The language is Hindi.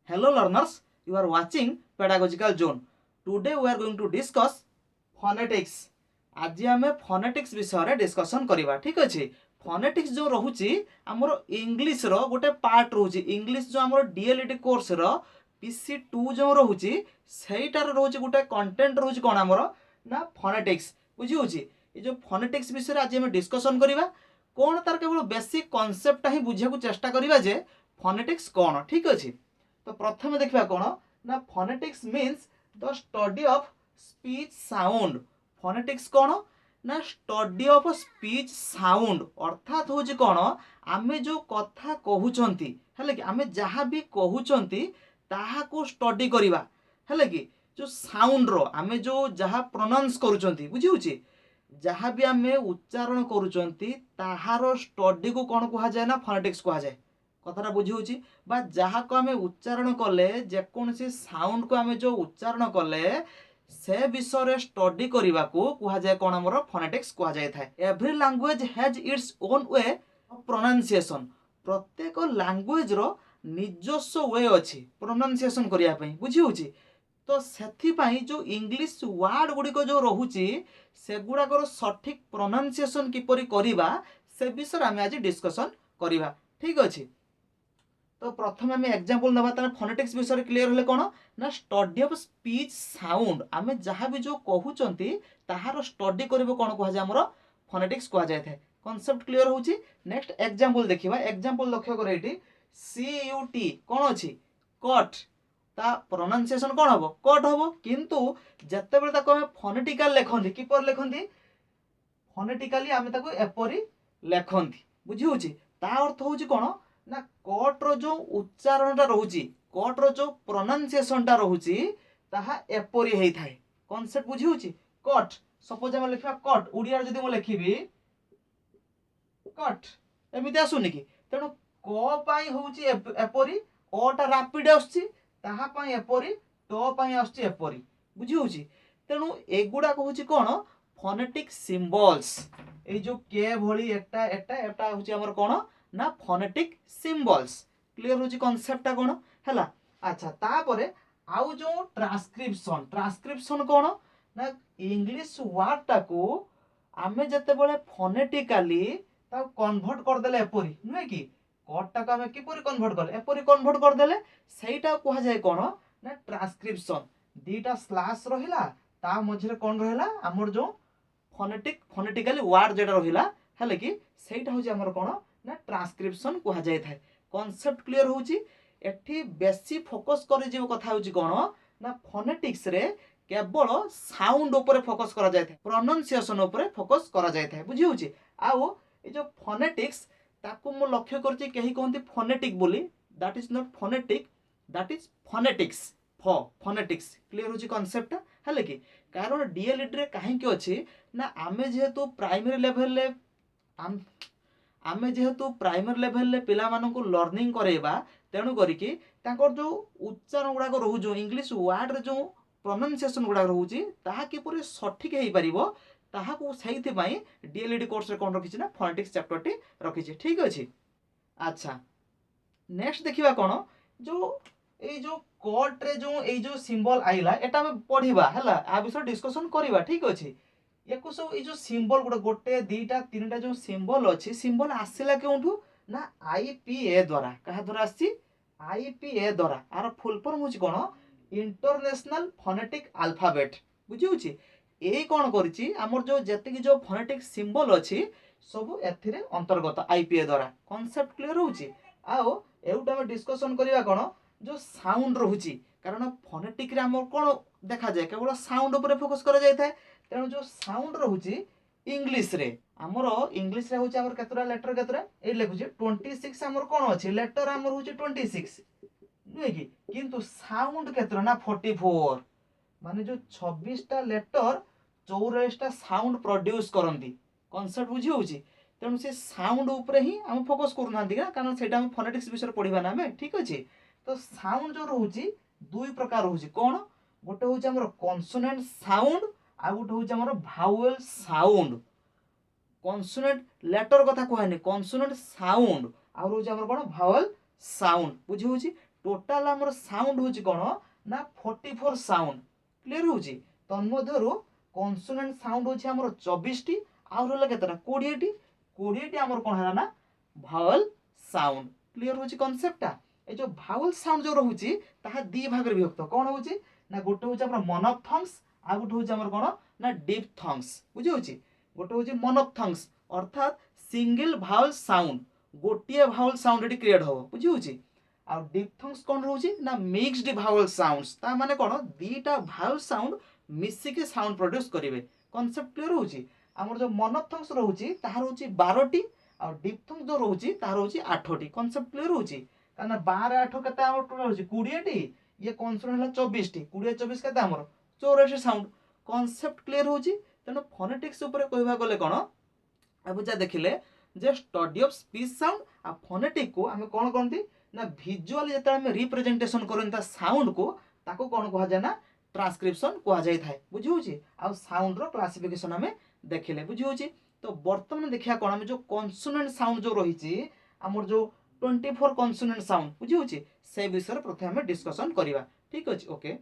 Hello learners, you are watching Pedagogical Zone. Today we are going to discuss phonetics. आज आम phonetics विषय डिस्कसन करवा ठीक अच्छे। phonetics जो रोचे आमर इंग्लिश रो गोटे पार्ट रोचे इंग्लिश जो आमर D.El.Ed कोर्स रो PC-2 जो रोचे सेटार रोचे गोटे कंटेंट रोचे कौन आमर ना phonetics बुझी होची। ये जो phonetics विषय आज आम डिस्कसन करवा कौन तार केवल बेसिक कॉन्सेप्ट ही बुझा को चेष्टा करवा जे phonetics कौन ठीक अच्छे। तो प्रथम देखा कौन ना phonetics means the study of speech sound. phonetics कौन ना स्टडी ऑफ स्पीच साउंड अर्थात हूँ कौन आमे जो कथा कहउचंती है कि आमे जहाँ भी कहउचंती ताहा को स्टडी करवा है कि जो साउंड रो आमे जो जहाँ प्रोनाउंस करूचंती बुझी होची जहाँ भी आमे उच्चारण करूचंती ताहार स्टडी को कौन कहा जाए ना phonetics कहा जाए। कथाटा बुझी होची बा जहाँ को आमे उच्चारण कले जेकोसी साउंड को आमे जो उच्चारण कले से विषय स्टडी करने को कहा जाए कौन आमर phonetics कहा जाए था। Every language has its own way of pronunciation. प्रत्येक लैंग्वेज रो निजस्व वे अच्छी प्रोनाउंसिएशन करने पे बुझी होची। तो से जो इंग्लिश वर्ड गुड़िक जो रोचे से गुड़ाकर सठिक प्रोनाउंसिएशन किपरि करवा से विषय आम आज डिस्कसन करवा ठीक अच्छे। तो प्रथम आम एग्जांपल नवा तार phonetics विषय क्लियर होले कौन ना स्टडी ऑफ स्पीच साउंड आम जहाँ भी जो कहउचंती ताहार स्टडी करबो कौन कहा जाए हमरो phonetics कहा जाए थे। कांसेप्ट क्लियर होची। नेक्स्ट एग्जांपल देखिबा। एग्जांपल लक्ष्य करे एटी CUT कौन अछि कट ता प्रोनाउंसिएशन कौन हबो कट हबो किंतु जत्ते बेले ताको हम फोनेटिकल लेखंती किपर लेखंती फोनेटिकली आम ताको एपरी लेखंती बुझी होची। ता अर्थ होची कौन ना कट रो जो उच्चारणटा रोची कट रो जो प्रोनाउंसिएशनटा रोची ताहा एपरी हेई थाए। कांसेप्ट बुझी होची। कट सपोज हम लिखा कट ओडिया जदी म लिखिबी कट एमिति आसुनी कि तेणु क पाई होची एपरी अटा रैपिड आछी ताहा पाई एपरी ट पाई आछी एपरी बुझी होची। तेणु एगुडा होची कोन फोनेटिक सिंबल्स ए जो के भली एटा एटा एटा होची हमर कोन ना फोनेटिक सिंबल्स क्लियर होची कांसेप्टटा कोन हैला। अच्छा तापरे आउ जो ट्रांसक्रिप्शन ट्रांसक्रिप्शन कोन ना इंग्लिश वर्ड टाको आमे जते बेले फोनेटिकली ता कन्वर्ट कर देले एपरी नुहे कि कट टाको आमे किपरि कन्वर्ट करले एपरी कन्वर्ट कर देले सेटा कहा जाय कोन ना ट्रांसक्रिप्शन। दीटा स्लैश रहिला ता मझरे कोन रहिला हमर जो फोनेटिकली वर्ड जेटा रहिला हैले कि सेटा होची हमर कोन ना ट्रांसक्रिप्शन कहा जाय थाए। कांसेप्ट क्लियर होची। एठी बेसी फोकस करे जे कथा होची कोन ना फोनेटिक्स रे केवल साउंड ऊपर फोकस करा जाय थाए प्रोनाउंसिएशन ऊपर फोकस करा जाय थाए बुझी होची। आउ ए जो फोनेटिक्स ताकू मो लक्ष्य करची केही कहंती फोनेटिक बोली that is not phonetic that is phonetics phonetics clear होची कांसेप्ट हैले कि कारण D.El.Ed रे काहे कि अछि ना आमे जेहेतु प्राइमरी लेवल ले आमे जेहेतु प्राइमरी लेवल ले पिला मानकु लर्निंग करेबा तेणु करिकी ताकर जो उच्चारण गुडा रहू जो इंग्लिश वर्ड रे जो प्रोनाउंसिएशन गुडा रहूची ताहा किपरि सठिक हेई परिबो ताहा को सहीथि पई D.El.Ed कोर्स रे कोन रखिछि ना फोनेटिक्स चैप्टर टी रखिछि ठीक अछि। अच्छा नेक्स्ट देखिबा कोन जो ए जो कट रे जो सिंबल आइला एटा हम पढिबा हैला आ विषय डिस्कशन करिबा ठीक अछि। एको सब ए जो सिंबल गोटे दीटा तीनटा जो सिंबल अछि सिंबल आसिला केउठु ना IPA द्वारा कहा द्वारा आसी IPA द्वारा आर फुल फॉर्म होची कोन इंटरनेशनल फोनेटिक अल्फाबेट बुझी होची। एई कोन करिछि हमर जो जति कि जो फोनेटिक सिंबल अछि सब एथिरे अंतर्गत IPA द्वारा कांसेप्ट क्लियर होची। आउ एउटा हम डिस्कशन करिवा कोन जो साउंड रहूची कारण फोनेटिक रे हमर कोन देखा जाय केवल साउंड ऊपर फोकस करा जाय थाए। तेणु जो साउंड रहूची इंग्लिश रे हमरो इंग्लिश रे होची हमर केतरा लेटर केतरा ए लिखुची 26 हमर कोन अछि लेटर हमर होची 26 नुहे कि किंतु साउंड केतरा ना 44 माने जो 26 टा लेटर 44 टा साउंड प्रोड्यूस करंती कांसेप्ट बुझी होची। तेणु से साउंड ऊपर ही हम फोकस करूनांती ना कारण सेटा हम फोनेटिक्स विषय पढिबा ना हमें ठीक अछि। तो साउंड जो रहूची दुई प्रकार रहूची कोन गोटे होची हमर कॉन्सोनेंट साउंड आ गोटे होची हमर भावेल साउंड। कॉन्सोनेंट लेटर कथा कहनी कॉन्सोनेंट साउंड आ होची हमर कोन भावेल साउंड बुझी होची। टोटाल आमर साउंड होची कोन ना 44 साउंड क्लियर होची तन्मध्यरु कॉन्सोनेंट साउंड होची आमर 24 टी आ रहला केतरा 20 टी आमर कोन हला ना भावल साउंड क्लियर होची कांसेप्टटा ए जो भावल साउंड जो रहूची ताहा दी भाग रे विभक्त कोन होची ना गोटे होची आमर मोनोफथंग्स आ गोटे होची आमर कोन ना डिफथंग्स बुझी होची गोटे होची मोनोफथंग्स अर्थात सिंगल भावल साउंड गोटिए भावल साउंड एटी क्रिएट हो बुझी होची आ डिफथंग्स कोन रहूची ना मिक्स्ड भावल साउंड्स ता माने कोन दीटा भावल साउंड मिसी के साउंड प्रोड्यूस करिवे कांसेप्ट क्लियर होची हमर जो मोनोफथंग्स रहूची ताहा रहूची 12 टी आ डिफथंग्स जो रहूची ताहा रहूची 8 टी कांसेप्ट क्लियर होची काना 12 8 केते हमर टोटल रहूची 20 टी ये कॉन्सोनेंट हला 24 टी 20 24 केते हमर 84 साउंड कांसेप्ट क्लियर होची तनो फोनेटिक्स ऊपर कहबा गले कोन अब जा देखिले जे स्टडी ऑफ स्पीच साउंड आ फोनेटिक को हमें कोन कोनती ना विजुअल जेता हमें रिप्रेजेंटेशन करनता साउंड को ताको कोन कहा जाय ना ट्रांसक्रिप्शन कहा जाय थाए बुझी होची आ साउंड रो क्लासिफिकेशन हमें देखिले बुझी होची तो वर्तमान देखिया कोन हम जो कॉन्सोनेंट साउंड जो रहिची हमर जो 24 कॉन्सोनेंट साउंड बुझी होची से विषय प्रथमे हम डिस्कशन करिवा ठीक अछि ओके